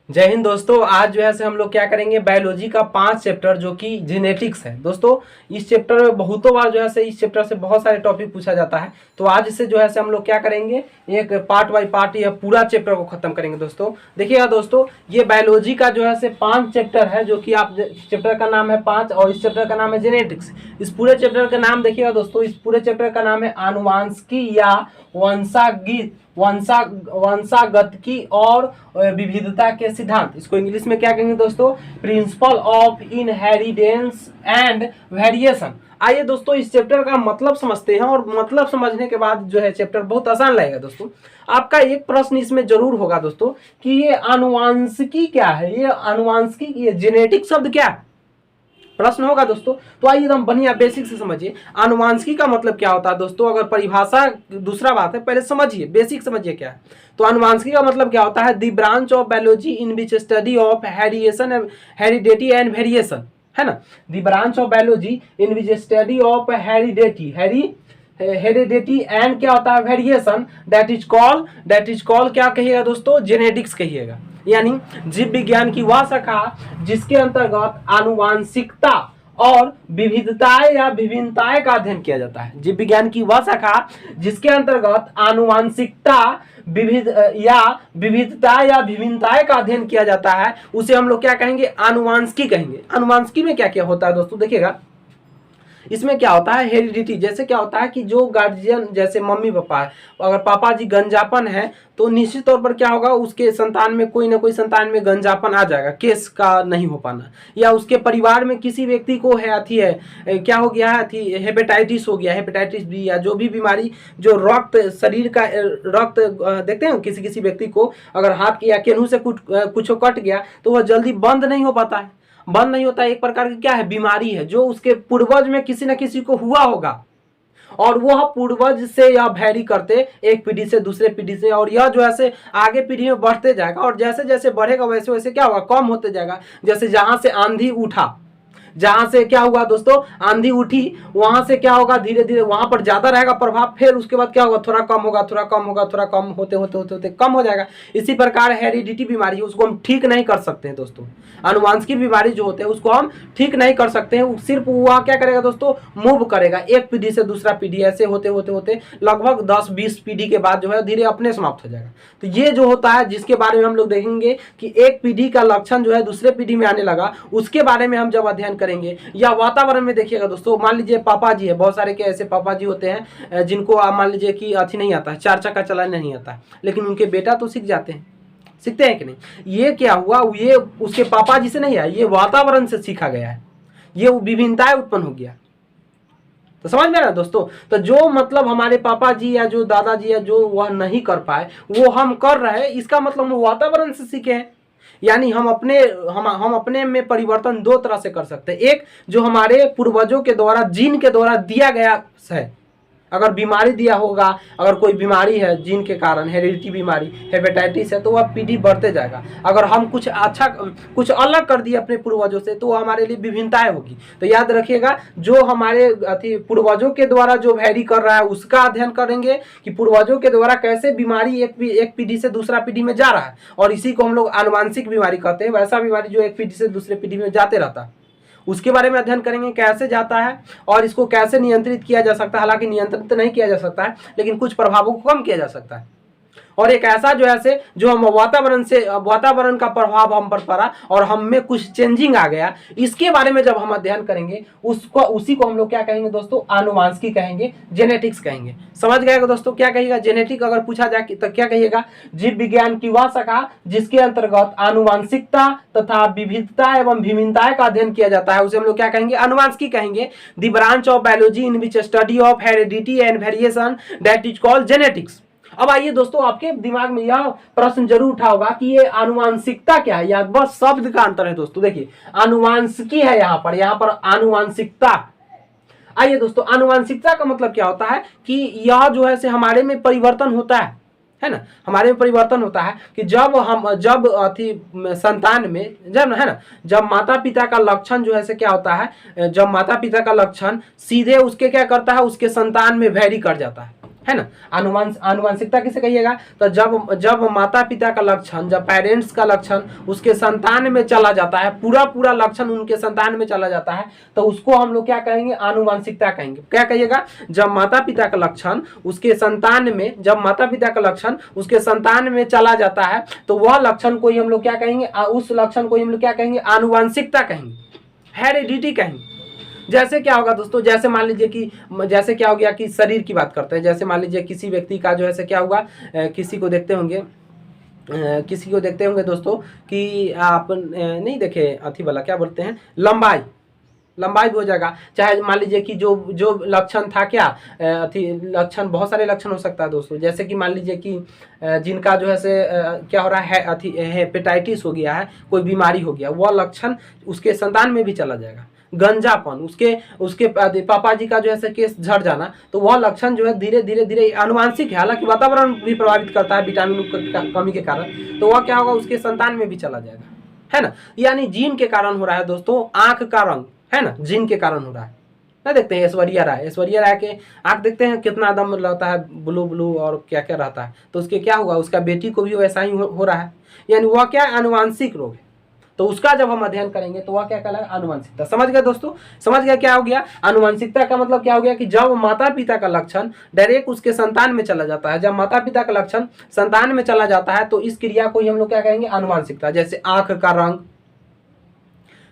जय हिंद दोस्तों। आज जो है से हम लोग क्या करेंगे, बायोलॉजी का 5 चैप्टर जो कि जेनेटिक्स है। दोस्तों इस चैप्टर में बहुतों बार जो है से इस चैप्टर से बहुत सारे टॉपिक पूछा जाता है। तो आज से जो है से हम लोग क्या करेंगे, एक पार्ट बाय पार्ट यह पूरा चैप्टर को खत्म करेंगे। दोस्तों देखिएगा दोस्तों, ये बायोलॉजी का जो है से 5 चैप्टर है, जो कि आप चैप्टर का नाम है 5 और इस चैप्टर का नाम है जेनेटिक्स। इस पूरे चैप्टर का नाम देखिएगा दोस्तों, इस पूरे चैप्टर का नाम है आनुवांशिकी या वंशागतिकी और विविधता के सिद्धांत। इसको इंग्लिश में क्या कहेंगे दोस्तों, principle of inheritance and variation. आइए दोस्तों इस चैप्टर का मतलब समझते हैं, और मतलब समझने के बाद जो है चैप्टर बहुत आसान लगेगा। दोस्तों आपका एक प्रश्न इसमें जरूर होगा दोस्तों कि ये आनुवांशिकी क्या है, ये आनुवांशिकी, ये जेनेटिक शब्द क्या है, प्रश्न होगा दोस्तों। तो आइए एकदम बढ़िया बेसिक से समझिए आनुवांशिकी का मतलब क्या होता है। दोस्तों अगर परिभाषा दूसरा बात है, पहले समझिए, बेसिक समझिए क्या है। तो आनुवांशिकी का मतलब क्या होता है, दी branch of biology in which study of heredity and variation, है ना। दी branch of biology in which study of heredity and क्या होता है, वेरिएशन, दैट इज कॉल क्या कहिएगा दोस्तों, जेनेटिक्स कहिएगा। यानी जीव विज्ञान की वह शाखा जिसके अंतर्गत आनुवांशिकता और विविधताएं या विभिन्नताएं का अध्ययन किया जाता है। जीव विज्ञान की वह शाखा जिसके अंतर्गत आनुवांशिकता विविधता या विभिन्नताएं का अध्ययन किया जाता है, उसे हम लोग क्या कहेंगे, आनुवांशिकी कहेंगे। आनुवांशिकी में क्या क्या होता है दोस्तों, देखिएगा इसमें क्या होता है, हेरिडिटी। जैसे क्या होता है कि जो गार्जियन, जैसे मम्मी पापा है, अगर पापा जी गंजापन है तो निश्चित तौर पर क्या होगा, उसके संतान में कोई ना कोई संतान में गंजापन आ जाएगा, केस का नहीं हो पाना। या उसके परिवार में किसी व्यक्ति को है अथी है, क्या हो गया है, अथी हेपेटाइटिस हो गया, हेपेटाइटिस बी या जो भी बीमारी, जो रक्त शरीर का रक्त देखते हैं किसी किसी व्यक्ति को अगर हाथ या केनू से कुछ कट गया तो वह जल्दी बंद नहीं हो पाता है, बंद नहीं होता है। एक प्रकार की क्या है, बीमारी है, जो उसके पूर्वज में किसी न किसी को हुआ होगा, और वह पूर्वज से यह वैरी करते एक पीढ़ी से दूसरे पीढ़ी से, और यह जो है आगे पीढ़ी में बढ़ते जाएगा, और जैसे जैसे बढ़ेगा वैसे वैसे क्या होगा, कम होते जाएगा। जैसे जहां से आंधी उठा, जहां से क्या हुआ दोस्तों, आंधी उठी, वहां से क्या होगा, धीरे धीरे वहां पर ज्यादा रहेगा प्रभाव, फिर उसके बाद क्या होगा, थोड़ा कम होगा, थोड़ा कम होगा, थोड़ा कम होते होते होते होते कम हो जाएगा। इसी प्रकार हेरिडिटी बीमारी है, उसको हम ठीक नहीं कर सकते हैं दोस्तों। आनुवांशिक बीमारी जो होते हैं उसको हम ठीक नहीं कर सकते हैं, सिर्फ वह क्या करेगा दोस्तों, मूव करेगा एक पीढ़ी से दूसरा पीढ़ी, ऐसे होते होते होते लगभग 10-20 पीढ़ी के बाद जो है धीरे अपने समाप्त हो जाएगा। तो ये जो होता है, जिसके बारे में हम लोग देखेंगे कि एक पीढ़ी का लक्षण जो है दूसरे पीढ़ी में आने लगा, उसके बारे में हम जब अध्ययन करेंगे। या वातावरण में देखिएगा दोस्तों, मान लीजिए पापा जी है, बहुत सारे के ऐसे पापा जी होते हैं जिनको आप मान लीजिए कि अथी नहीं आता है, 4 चक्का चलाने नहीं आता है, लेकिन उनके बेटा तो सीख जाते हैं, सीखते हैं कि नहीं। ये क्या हुआ, ये उसके पापा जी से नहीं आया, ये वातावरण से सीखा गया है, ये विभिन्नताएं उत्पन्न हो गया। तो समझ में आ रहा है दोस्तों। तो जो मतलब हमारे पापा जी या जो दादाजी या जो वह नहीं कर पाए वो हम कर रहे हैं, इसका मतलब हम वातावरण से सीखे हैं। यानी हम अपने में परिवर्तन 2 तरह से कर सकते हैं। एक जो हमारे पूर्वजों के द्वारा, जीन के द्वारा दिया गया है, अगर बीमारी दिया होगा, अगर कोई बीमारी है जीन के कारण, हेरिडिटी बीमारी, हेपेटाइटिस है, तो वह पीढ़ी बढ़ते जाएगा। अगर हम कुछ अच्छा कुछ अलग कर दिए अपने पूर्वजों से, तो हमारे लिए विभिन्नताएं होगी। तो याद रखिएगा, जो हमारे पूर्वजों के द्वारा जो वैरी कर रहा है उसका अध्ययन करेंगे कि पूर्वजों के द्वारा कैसे बीमारी एक पीढ़ी से दूसरा पीढ़ी में जा रहा है, और इसी को हम लोग आनुवांशिक बीमारी कहते हैं। वैसा बीमारी जो एक पीढ़ी से दूसरे पीढ़ी में जाते रहता है, उसके बारे में अध्ययन करेंगे, कैसे जाता है और इसको कैसे नियंत्रित किया जा सकता है। हालांकि नियंत्रित तो नहीं किया जा सकता है, लेकिन कुछ प्रभावों को कम किया जा सकता है। और एक ऐसा जो है जो हम वातावरण का प्रभाव हम पर पड़ा और हम में कुछ चेंजिंग आ गया, इसके बारे में जब हम अध्ययन करेंगे उसी को हम लोग क्या कहेंगे दोस्तों, आनुवांशिकी कहेंगे, जेनेटिक्स कहेंगे। समझ गए दोस्तों क्या कहिएगा, जेनेटिक अगर पूछा जाए तो क्या कहिएगा, जीव विज्ञान की वह शाखा जिसके अंतर्गत आनुवांशिकता तथा विविधता एवं विभिन्नताएं का अध्ययन किया जाता है, उसे हम लोग क्या कहेंगे, आनुवांशिकी कहेंगे। The branch of biology in which study of heredity and variation, that is called genetics. अब आइए दोस्तों, आपके दिमाग में यह प्रश्न जरूर उठा होगा कि ये आनुवांशिकता क्या है, या बस शब्द का अंतर है। दोस्तों देखिए, आनुवांशिकी है यहाँ पर आनुवांशिकता। आइए दोस्तों, आनुवांशिकता का मतलब क्या होता है कि यह जो है से हमारे में परिवर्तन होता है ना, हमारे में परिवर्तन होता है कि जब संतान में जब माता पिता का लक्षण जो है से क्या होता है, जब माता पिता का लक्षण सीधे उसके क्या करता है, उसके संतान में वैरी कर जाता है। है ना। आनुवांशिकता किसे कहिएगा, तो जब माता पिता का लक्षण, जब पेरेंट्स का लक्षण उसके संतान में चला जाता है, पूरा पूरा लक्षण उनके संतान में चला जाता है, तो उसको हम लोग क्या कहेंगे, आनुवांशिकता कहेंगे। क्या कहिएगा, जब माता पिता का लक्षण उसके संतान में, जब माता पिता का लक्षण उसके संतान में चला जाता है, तो वह लक्षण को ही हम लोग क्या कहेंगे, उस लक्षण को ही हम लोग क्या कहेंगे, आनुवांशिकता कहेंगे, हेरिडिटी कहेंगे। जैसे क्या होगा दोस्तों, जैसे मान लीजिए कि जैसे क्या हो गया कि शरीर की बात करते हैं, जैसे मान लीजिए किसी व्यक्ति का जो है क्या हुआ, किसी को देखते होंगे दोस्तों कि आप नहीं देखे अथी वाला क्या बोलते हैं, लंबाई भी हो जाएगा। चाहे मान लीजिए कि जो लक्षण था क्या, अथी लक्षण, बहुत सारे लक्षण हो सकता है दोस्तों। जैसे कि मान लीजिए कि जिनका जो है से क्या हो रहा है, अथी हेपेटाइटिस हो गया है, कोई बीमारी हो गया, वह लक्षण उसके संतान में भी चला जाएगा। गंजापन, उसके पापा जी का जो है केस झड़ जाना, तो वह लक्षण जो है धीरे धीरे आनुवांशिक है, हालांकि वातावरण भी प्रभावित करता है विटामिन की कमी के कारण, तो वह क्या होगा, उसके संतान में भी चला जाएगा, है ना। यानी जीन के कारण हो रहा है दोस्तों। आंख का रंग, है ना, जीन के कारण हो रहा है ना। देखते हैं ऐश्वर्या राय के आंख देखते हैं कितना दम रहता है, ब्लू और क्या क्या रहता है, तो उसके क्या होगा, उसका बेटी को भी वैसा ही हो रहा है, यानी वह क्या आनुवांशिक रोग है। तो उसका जब हम अध्ययन करेंगे तो वह क्या कहलाएगा, आनुवांशिकता। समझ गए दोस्तों, समझ गया क्या हो गया, आनुवांशिकता का मतलब क्या हो गया कि जब माता पिता का लक्षण डायरेक्ट उसके संतान में चला जाता है, जब माता पिता का लक्षण संतान में चला जाता है, तो इस क्रिया को ही हम लोग क्या कहेंगे, आनुवांशिकता। जैसे आंख का रंग,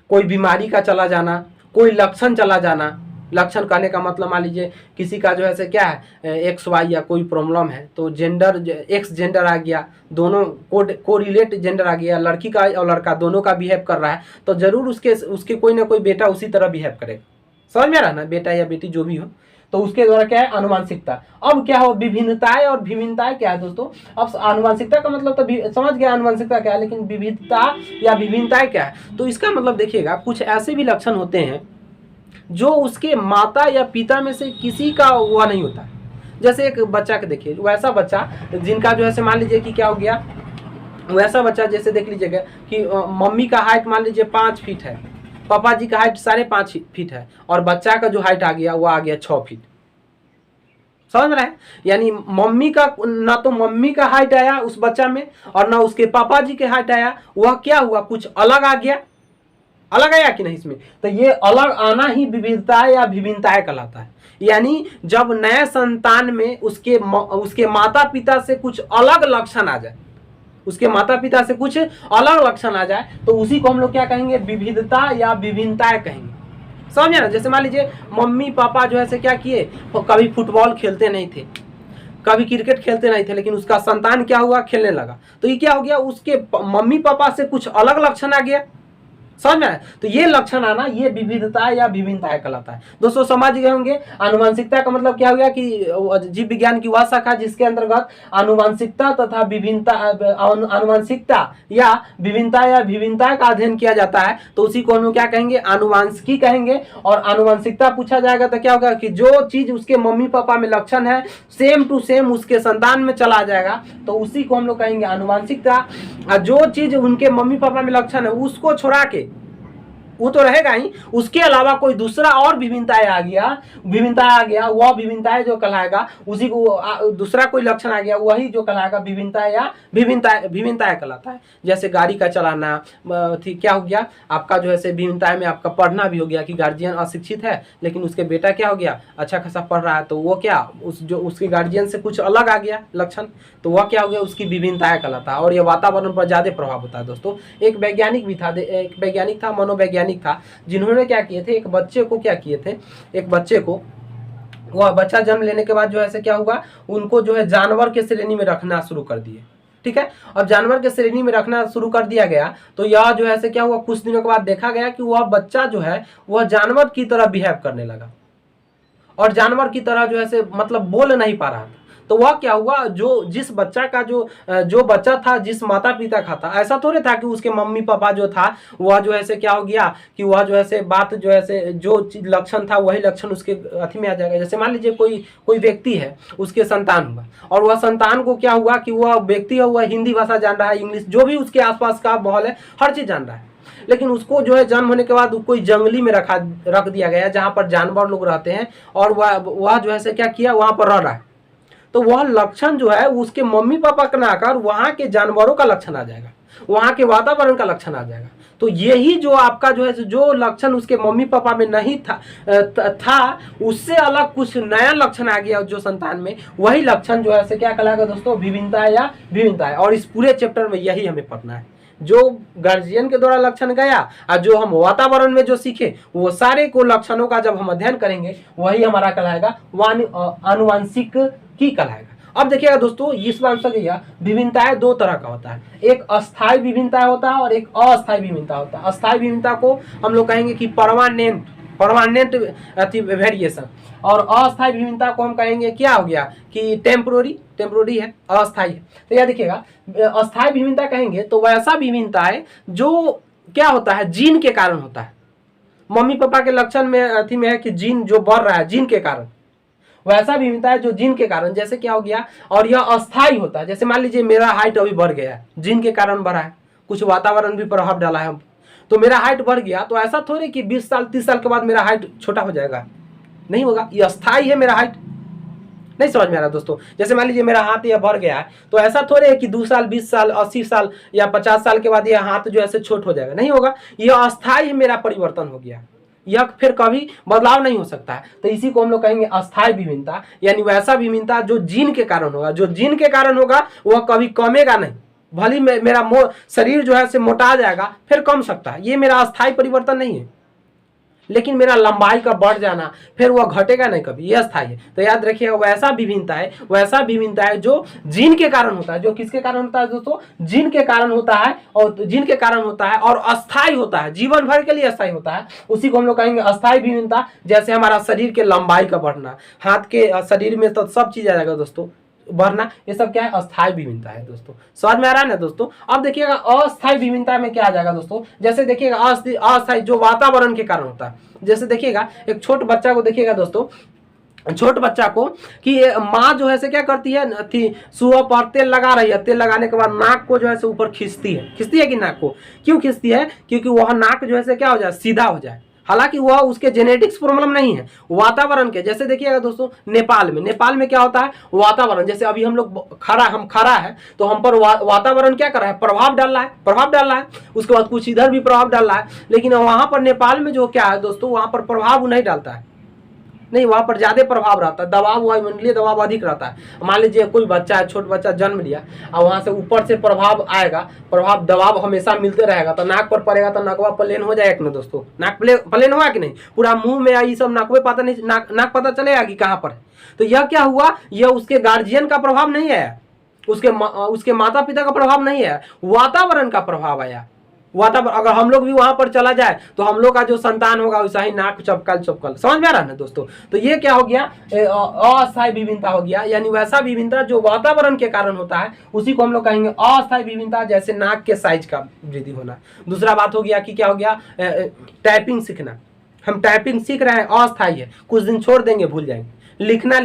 कोई बीमारी का चला जाना, कोई लक्षण चला जाना। लक्षण कहने का मतलब मान लीजिए किसी का जो है क्या है, XY या कोई प्रॉब्लम है, तो जेंडर एक्स जेंडर आ गया, दोनों कोरिलेट जेंडर आ गया, लड़की का और लड़का दोनों का बिहेव कर रहा है, तो जरूर उसके कोई ना कोई बेटा उसी तरह बिहेव करेगा। समझ में आ रहा ना, बेटा या बेटी जो भी हो, तो उसके द्वारा क्या है, आनुवांशिकता। अब क्या हो, विभिन्नताएं और विभिन्नताएं क्या है दोस्तों। अब आनुवांशिकता का मतलब तो समझ गया आनुवांशिकता क्या है, लेकिन विविधता या विभिन्नताएं क्या है, तो इसका मतलब देखिएगा, कुछ ऐसे भी लक्षण होते हैं जो उसके माता या पिता में से किसी का हुआ नहीं होता। जैसे एक बच्चा के देखिए, वैसा बच्चा जिनका जो है मान लीजिए कि क्या हो गया, वैसा बच्चा जैसे देख लीजिएगा कि मम्मी का हाइट मान लीजिए 5 फीट है, पापा जी का हाइट 5.5 फीट है, और बच्चा का जो हाइट आ गया वो आ गया 6 फीट। समझ में रहा है, यानी मम्मी का ना तो मम्मी का हाइट आया उस बच्चा में, और ना उसके पापा जी के हाइट आया, वह क्या हुआ, कुछ अलग आ गया। अलग आया कि नहीं इसमें, तो ये अलग आना ही विविधता या विभिन्नताएं कहलाता है। यानी जब नए संतान में उसके माता पिता से कुछ अलग लक्षण आ जाए, उसके माता पिता से कुछ अलग लक्षण आ जाए, तो उसी को हम लोग क्या कहेंगे, विविधता या विभिन्नताएं कहेंगे। समझे ना। जैसे मान लीजिए मम्मी पापा जो है क्या किए, कभी फुटबॉल खेलते नहीं थे, कभी क्रिकेट खेलते नहीं थे, लेकिन उसका संतान क्या हुआ, खेलने लगा, तो ये क्या हो गया, उसके मम्मी पापा से कुछ अलग लक्षण आ गया। समझ में आया, तो ये लक्षण आना, ये विविधता या विभिन्नता कहलाता है। दोस्तों समझ गए होंगे, आनुवंशिकता का मतलब क्या हो गया कि जीव विज्ञान की वह शाखा जिसके अंतर्गत आनुवंशिकता तथा विभिन्नता, आनुवंशिकता या विभिन्नता का अध्ययन किया जाता है, तो उसी को हम लोग क्या कहेंगे, आनुवंशिकी कहेंगे। और आनुवंशिकता पूछा जाएगा तो क्या होगा कि जो चीज उसके मम्मी पापा में लक्षण है सेम टू सेम उसके संतान में चला जाएगा, तो उसी को हम लोग कहेंगे आनुवंशिकता। जो चीज उनके मम्मी पापा में लक्षण है उसको छोड़ा के, वो तो रहेगा ही, उसके अलावा कोई दूसरा और विभिन्नताएं आ गया, वह विभिन्नताएं जो कहलाएगा, उसी को दूसरा कोई लक्षण आ गया, वही जो कहलाएगा विभिन्नता या विभिन्नताएं कहलाता है। जैसे गाड़ी का चलाना, क्या हो गया आपका जो है विभिन्नताएं में आपका पढ़ना भी हो गया कि गार्जियन अशिक्षित है लेकिन उसके बेटा क्या हो गया, अच्छा खासा पढ़ रहा है, तो वो क्या उसके गार्जियन से कुछ अलग आ गया लक्षण, तो वह क्या हो गया, उसकी विभिन्नताएं कहलाता है। और यह वातावरण पर ज्यादा प्रभाव होता है। दोस्तों एक वैज्ञानिक था, मनोवैज्ञानिक था, जिन्होंने क्या किए थे, एक बच्चे को वह बच्चा जन्म लेने के बाद जो है क्या हुआ, उनको जो है जानवर के श्रेणी में रखना शुरू कर दिए। ठीक है, अब जानवर के श्रेणी में रखना शुरू कर दिया गया, तो यह जो है क्या हुआ, कुछ दिनों के बाद देखा गया कि वह बच्चा जो है वह जानवर की तरह बिहेव करने लगा, और जानवर की तरह जो है मतलब बोल नहीं पा रहा था। तो वह क्या हुआ, जिस बच्चा था, जिस माता पिता का था, ऐसा थोड़े था कि उसके मम्मी पापा जो था वह जो है क्या हो गया कि वह जो है बात जो है जो लक्षण था वही लक्षण उसके अथी में आ जाएगा। जैसे मान लीजिए कोई व्यक्ति है, उसके संतान हुआ, और वह संतान को क्या हुआ कि वह व्यक्ति है, वह हिंदी भाषा जान रहा है, इंग्लिश, जो भी उसके आसपास का माहौल है हर चीज जान रहा है, लेकिन उसको जो है जन्म होने के बाद कोई जंगली में रख दिया गया जहां पर जानवर लोग रहते हैं, और वह जो है क्या किया, वहां पर रह रहा है। तो वह लक्षण जो है उसके मम्मी पापा का ना आकर वहां के जानवरों का लक्षण आ जाएगा, वहां के वातावरण का लक्षण आ जाएगा। तो यही जो आपका जो है जो लक्षण उसके मम्मी पापा में नहीं था उससे अलग कुछ नया लक्षण आ गया जो संतान में, वही लक्षण जो है क्या कहलाएगा दोस्तों, विभिन्नता या विभिन्नता है। और इस पूरे चैप्टर में यही हमें पढ़ना है, जो गार्जियन के द्वारा लक्षण गया और जो हम वातावरण में जो सीखे वो सारे को लक्षणों का जब हम अध्ययन करेंगे वही हमारा कहलाएगा आनुवांशिक की कहलाएगा। अब देखिएगा दोस्तों, इस बार से विभिन्नताएं दो तरह का होता है, एक अस्थायी विभिन्नता होता है और एक अस्थायी विभिन्नता होता है। अस्थायी विभिन्नता को हम लोग कहेंगे कि परमानेंट वेरिएशन, और अस्थायी विभिन्नता को हम कहेंगे क्या हो गया कि टेम्पोररी है, अस्थायी है। तो यह देखिएगा, अस्थायी विभिन्नता कहेंगे तो वैसा विभिन्नता है जो क्या होता है, जीन के कारण होता है। मम्मी पापा के लक्षण में में है कि जीन जो बढ़ रहा है जीन के कारण, वैसा विभिन्नता है जो जीन के कारण, जैसे क्या हो गया, और यह अस्थायी होता है। जैसे मान लीजिए मेरा हाइट अभी बढ़ गया है, जीन के कारण बढ़ा है, कुछ वातावरण भी प्रभाव डाला है, तो मेरा हाइट बढ़ गया। तो ऐसा थोड़ी कि 20 साल 30 साल के बाद मेरा हाइट छोटा हो जाएगा, नहीं होगा, ये अस्थायी है मेरा हाइट। नहीं समझ में आ रहा दोस्तों? जैसे मान लीजिए मेरा हाथ यह बढ़ गया है, तो ऐसा थोड़े है कि 2 साल 20 साल 80 साल या 50 साल के बाद यह हाथ जो है छोट हो जाएगा, नहीं होगा, यह अस्थायी मेरा परिवर्तन हो गया, यह फिर कभी बदलाव नहीं हो सकता है। तो इसी को हम लोग कहेंगे अस्थायी विभिन्नता, यानी वैसा विभिन्नता जो जीन के कारण होगा, जो जीन के कारण होगा वह कभी कमेगा नहीं, भले मेरा शरीर जो है से मोटा जाएगा फिर कम सकता है, ये मेरा अस्थायी परिवर्तन नहीं है। लेकिन मेरा लंबाई का बढ़ जाना फिर वह घटेगा नहीं कभी, यह अस्थायी है। तो याद रखिएगा, वैसा विभिन्नता है जो जीन के कारण होता है। जो किसके कारण होता है दोस्तों? जीन के कारण होता है, और जीन के कारण होता है और अस्थायी होता है, जीवन भर के लिए अस्थायी होता है। उसी को हम लोग कहेंगे अस्थायी विभिन्नता। जैसे हमारा शरीर के लंबाई का बढ़ना, हाथ के शरीर में तो सब चीज आ जाएगा दोस्तों, बढ़ना, ये सब क्या है? अस्थायी विभिन्नता है दोस्तों। समझ में आ रहा है ना दोस्तों? अब देखिएगा अस्थायी विभिन्नता में क्या आ जाएगा दोस्तों, जैसे देखिएगा अस्थायी जो वातावरण के कारण होता है। जैसे देखिएगा एक छोटे बच्चा को देखिएगा दोस्तों, छोटे बच्चा को कि माँ जो है से क्या करती है, सुबह पर तेल लगा रही है, तेल लगाने के बाद नाक को जो है से ऊपर खींचती है कि नाक को क्यों खींचती है? क्योंकि वह नाक जो है से क्या हो जाए, सीधा हो जाए। हालांकि वह उसके जेनेटिक्स प्रॉब्लम नहीं है, वातावरण के। जैसे देखिएगा दोस्तों, नेपाल में क्या होता है, वातावरण। जैसे अभी हम लोग खड़ा है तो हम पर वातावरण क्या कर रहा है, प्रभाव डाल रहा है। उसके बाद कुछ इधर भी प्रभाव डाल रहा है, लेकिन वहां पर नेपाल में जो क्या है दोस्तों, वहां पर प्रभाव नहीं डालता है, नहीं, वहां पर ज्यादा प्रभाव रहता है, दबाव, वायुमंडलीय दबाव अधिक रहता है। मान लीजिए कोई बच्चा है, छोटा बच्चा जन्म लिया और वहां से ऊपर से प्रभाव आएगा, प्रभाव दबाव हमेशा मिलते रहेगा, तो नाक पर पड़ेगा तो नकवा प्लेन हो जाएगा ना दोस्तों, नाक प्लेन हुआ कि नहीं, पूरा मुंह में ये सब नकवे पता नहीं, नाक पता चलेगा कि कहाँ पर। तो यह क्या हुआ, यह उसके गार्जियन का प्रभाव नहीं है, उसके माता पिता का प्रभाव नहीं है, वातावरण का प्रभाव आया। वातावरण, अगर हम लोग भी वहां पर चला जाए तो हम लोग का जो संतान होगा वैसा ही नाक चपकल। समझ में आ रहा है ना दोस्तों? तो ये क्या हो गया, अस्थायी विभिन्नता हो गया, यानी वैसा विभिन्नता जो वातावरण के कारण होता है, उसी को हम लोग कहेंगे अस्थायी विभिन्नता। जैसे नाक के साइज का वृद्धि होना। दूसरा बात हो गया कि क्या हो गया, टाइपिंग सीखना। हम टाइपिंग सीख रहे हैं, अस्थायी है, कुछ दिन छोड़ देंगे भूल जाएंगे। लिखना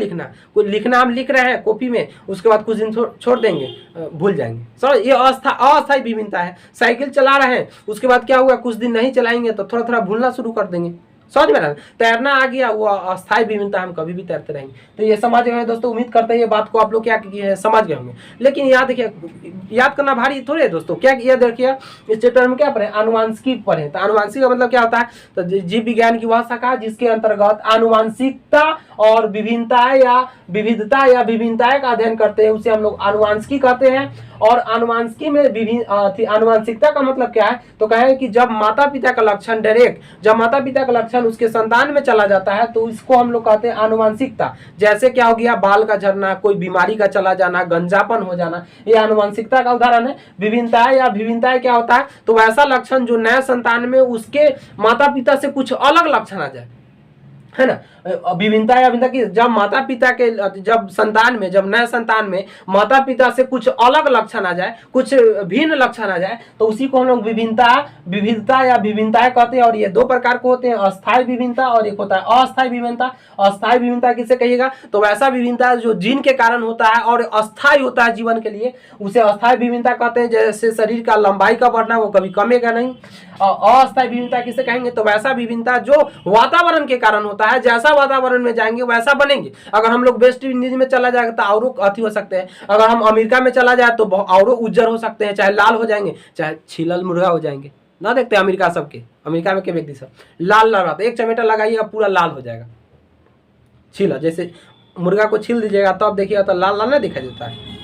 हम लिख रहे हैं कॉपी में, उसके बाद कुछ दिन छोड़ देंगे, भूल जाएंगे। समझ, ये अस्थायी विभिन्नता है। साइकिल चला रहे हैं, उसके बाद क्या हुआ, कुछ दिन नहीं चलाएंगे तो थोड़ा थोड़ा भूलना शुरू कर देंगे। समझ में रहा, तैरना आ गया, वो अस्थायी विभिन्नता, हम कभी भी तैरते रहेंगे। तो ये समझ गए दोस्तों, उम्मीद करते हैं ये बात को आप लोग क्या समझ गए होंगे। लेकिन याद देखिए, याद करना भारी थोड़े है दोस्तों। क्या ये देखिए, इस चैप्टर में क्या पढ़े, आनुवांशिकी पढ़े। तो आनुवांशिक का मतलब क्या होता है, तो जीव विज्ञान की वह शाखा जिसके अंतर्गत आनुवांशिकता और विभिन्नताएं या विभिन्नताएं का अध्ययन करते हैं, उसे हम लोग आनुवांशिकी कहते हैं। और आनुवांशिकी में आनुवांशिकता का मतलब क्या है, तो कहे कि जब माता पिता का लक्षण जब माता पिता का लक्षण उसके संतान में चला जाता है तो इसको हम लोग कहते हैं आनुवांशिकता। जैसे क्या हो गया, बाल का झड़ना, कोई बीमारी का चला जाना, गंजापन हो जाना, ये आनुवांशिकता का उदाहरण है। विभिन्नताएं क्या होता है, तो वैसा लक्षण जो नए संतान में उसके माता पिता से कुछ अलग लक्षण आ जाए, है ना। विभिन्नता की जब माता पिता के जब नए संतान में माता पिता से कुछ अलग लक्षण आ जाए, कुछ भिन्न लक्षण आ जाए, तो उसी को हम लोग विविधता या विभिन्नताएं कहते हैं। और ये दो प्रकार को होते हैं, अस्थायी विभिन्नता और एक होता है अस्थायी विभिन्नता। अस्थायी विभिन्नता किसे कहिएगा, तो वैसा विभिन्नता जो जीन के कारण होता है और अस्थायी होता है जीवन के लिए, उसे अस्थायी विभिन्नता कहते हैं। जैसे शरीर का लंबाई का बढ़ना, वो कभी कमेगा नहीं। अस्थायी विभिन्नता किसे कहेंगे, तो वैसा विभिन्नता जो वातावरण के कारण होता होता है जैसा वातावरण में जाएंगे वैसा बनेंगे। अगर हम लोग वेस्ट इंडीज में चला जाएगा तो और अति हो सकते हैं, अगर हम अमेरिका में चला जाए तो और उज्जर हो सकते हैं, चाहे लाल हो जाएंगे, चाहे छिलल मुर्गा हो जाएंगे। ना देखते हैं अमेरिका सबके, अमेरिका में के व्यक्ति सब लाल लाल रहता है, एक चमेटा लगाइएगा पूरा लाल हो जाएगा, छिला जैसे मुर्गा को छील दीजिएगा तो अब देखिएगा तो लाल लाल ना दिखाई देता है,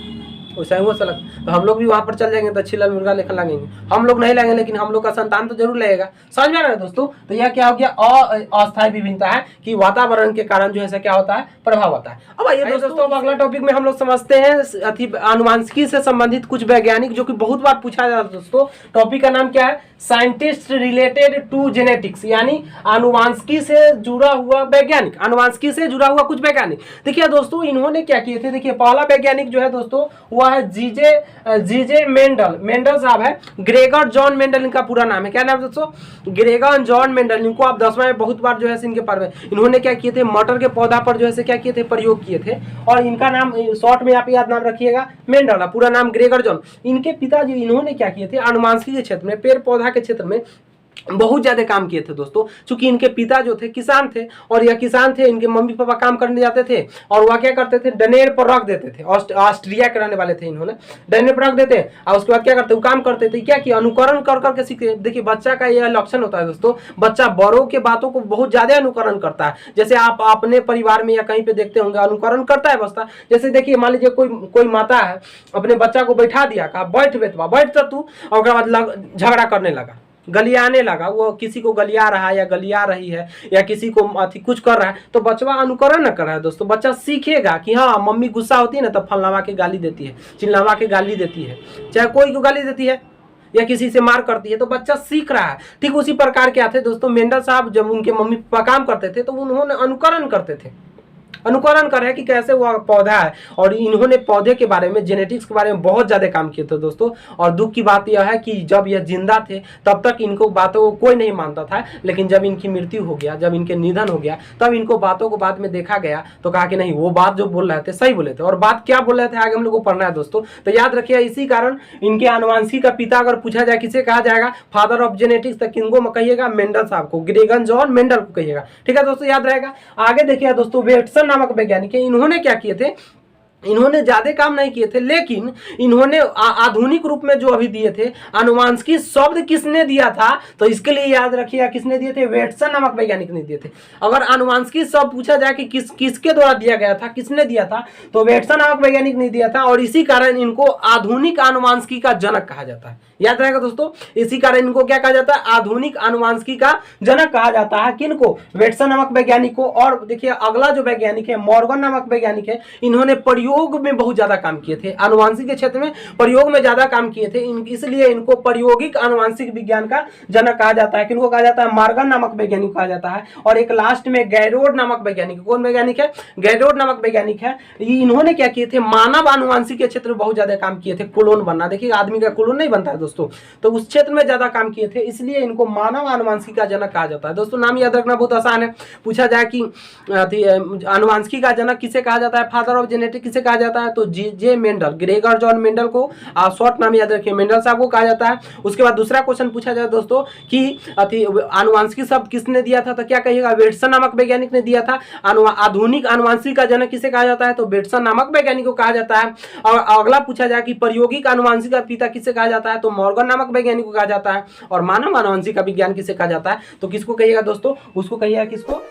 वैसा ही वो सलग। तो हम लोग भी वहां पर चल जाएंगे तो छिलल मुर्गा लेकर लगेंगे, हम लोग नहीं लगेंगे लेकिन हम लोग का संतान तो जरूर लगेगा। समझ में आ रहा है दोस्तों। तो यह क्या हो गया, अस्थायी विभिन्नता है कि वातावरण के कारण जो है क्या होता है, प्रभाव होता है। अब आइए दोस्तों अगला टॉपिक में हम लोग समझते हैं आनुवंशिकी से संबंधित कुछ वैज्ञानिक, जो कि बहुत बार पूछा जाता है दोस्तों। टॉपिक का नाम क्या है, साइंटिस्ट रिलेटेड टू जेनेटिक्स, यानी आनुवंशिकी से जुड़ा हुआ वैज्ञानिक, आनुवंशिकी से जुड़ा हुआ कुछ वैज्ञानिक। देखिए दोस्तों इन्होंने क्या किए थे, देखिए पहला वैज्ञानिक जो है दोस्तों हुआ है जीजे मेंडल, मेंडल साहब है, ग्रेगर जॉन मेंडल इनका पूरा नाम है। क्या नाम है दोस्तों, ग्रेगर जॉन मेंडल। इनको आप 10वां में बहुत बार जो है इनके पर इन्होंने क्या किए थे, मटर के पौधा पर जो है क्या किए थे, प्रयोग किए थे। और इनका नाम शॉर्ट में आप याद नाम रखिएगा मेंडल, पूरा नाम ग्रेगर जॉन। इनके पिताजी इन्होंने क्या किए थे, आनुवंशिकी के क्षेत्र में, पेड़ पौधा के क्षेत्र में बहुत ज्यादा काम किए थे दोस्तों। चूंकि इनके पिता जो थे किसान थे, और यह किसान थे, इनके मम्मी पापा काम करने जाते थे और वह क्या करते थे, डनेर पर रख देते थे। ऑस्ट्रिया के रहने वाले थे, इन्होंने डनेर पर रख देते और उसके बाद क्या करते, वो काम करते थे, क्या किया, अनुकरण कर करके सीखते। देखिए बच्चा का यह लक्षण होता है दोस्तों, बच्चा बड़ों के बातों को बहुत ज्यादा अनुकरण करता है। जैसे आप अपने परिवार में या कहीं पे देखते होंगे अनुकरण करता है बच्चा। जैसे देखिए मान लीजिए कोई माता है, अपने बच्चा को बैठा दिया, कहा बैठ बेटवा बैठ तू, और उसके बाद झगड़ा करने लगा, गलियाने लगा, वो किसी को गलिया रहा है या गलिया रही है या किसी को कुछ कर रहा है, तो बच्चा अनुकरण न कर रहा है दोस्तों। बच्चा सीखेगा कि हाँ मम्मी गुस्सा होती है ना तो फलनावा के गाली देती है, चिल्लावा के गाली देती है, चाहे कोई को गाली देती है या किसी से मार करती है, तो बच्चा सीख रहा है। ठीक उसी प्रकार क्या थे दोस्तों, मेंडल साहब जब उनके मम्मी पापा काम करते थे तो उन्होंने अनुकरण करते थे, अनुकरण कर रहे हैं कि कैसे वो पौधा है। और इन्होंने पौधे के बारे में, जेनेटिक्स के बारे में बहुत ज्यादा काम किए थे दोस्तों। और दुख की बात यह है कि जब यह जिंदा थे तब तक इनको बातों को कोई नहीं मानता था, लेकिन जब इनकी मृत्यु हो गया, जब इनके निधन हो गया, तब इनको बातों को बाद में देखा गया तो कहा कि नहीं वो बात जो बोल रहे थे सही बोले थे। और बात क्या बोल रहे थे आगे हम लोग को पढ़ना है दोस्तों, तो याद रखिए इसी कारण इनके आनुवंशिकी का पिता अगर पूछा जाए किसे कहा जाएगा, फादर ऑफ जेनेटिक्स, तो किनको कहिएगा, मेंडल साहब को, ग्रेगर जॉन मेंडल को कहिएगा। ठीक है दोस्तों, याद रहेगा। आगे देखिए दोस्तों, वेटसन नामक वैज्ञानिक, इन्होंने क्या किए थे, इन्होंने ज्यादा काम नहीं किए थे, लेकिन इन्होंने आधुनिक रूप में जो अभी दिए थे, आनुवंशिकी शब्द किसने दिया था, तो इसके लिए याद रखिएगा किसने दिए थे, वेटसन नामक वैज्ञानिक ने दिए थे। अगर आनुवंशिकी शब्द पूछा जाए कि किसके द्वारा दिया गया था, किसने दिया था, तो वेटसन नामक वैज्ञानिक ने दिया था। और इसी कारण इनको आधुनिक आनुवंशिकी का जनक कहा जाता है। याद रहेगा दोस्तों, इसी कारण इनको क्या कहा जाता है, आधुनिक आनुवंशिकी का जनक कहा जाता है। किनको, वेटसन नामक वैज्ञानिक को। और देखिए अगला जो वैज्ञानिक है, मॉर्गन नामक वैज्ञानिक है, इन्होंने प्रयोग में बहुत ज्यादा काम किए थे, आनुवंशिक के क्षेत्र में प्रयोग में ज्यादा काम किए थे, इसलिए इनको प्रायोगिक आनुवंशिक विज्ञान का जनक कहा जाता है। किनको कहा जाता है, मॉर्गन नामक वैज्ञानिक कहा जाता है। और एक लास्ट में गैरोड नामक वैज्ञानिक, कौन वैज्ञानिक है, गैरोड नामक वैज्ञानिक है। इन्होंने क्या किए थे, मानव आनुवंशिक के क्षेत्र में बहुत ज्यादा काम किए थे, क्लोन बनना। देखिए आदमी का क्लोन नहीं बनता है दोस्तों, तो उस क्षेत्र में ज्यादा काम किए थे, इसलिए इनको मानव आनुवंशिकी का जनक कहा जाता है। दोस्तों नाम याद रखना बहुत आसान है। पूछा जाए कि आनुवंशिकी का जनक किसे कहा जाता है, फादर ऑफ जेनेटिक्स किसे कहा जाता है, तो जे मेंडल, ग्रेगर जॉन मेंडल को शॉर्ट नाम याद रखिए, मेंडल साहब को कहा जाता है। उसके बाद दूसरा क्वेश्चन पूछा जाए दोस्तों कि आनुवंशिकी शब्द किसने दिया था, तो क्या कहिएगा, वेटसन नामक वैज्ञानिक ने दिया था। आधुनिक आनुवंशिकी का जनक किसे कहा जाता है, तो वेटसन नामक वैज्ञानिक को कहा जाता है। और अगला पूछा जाए कि प्रायोगिक आनुवंशिकी का पिता किसे कहा जाता है, तो मॉर्गन नामक वैज्ञानिक को कहा जाता है। और मानव आनुवंशिकी का विज्ञान किसे कहा जाता है, तो किसको कहिएगा दोस्तों, उसको कहिएगा किसको,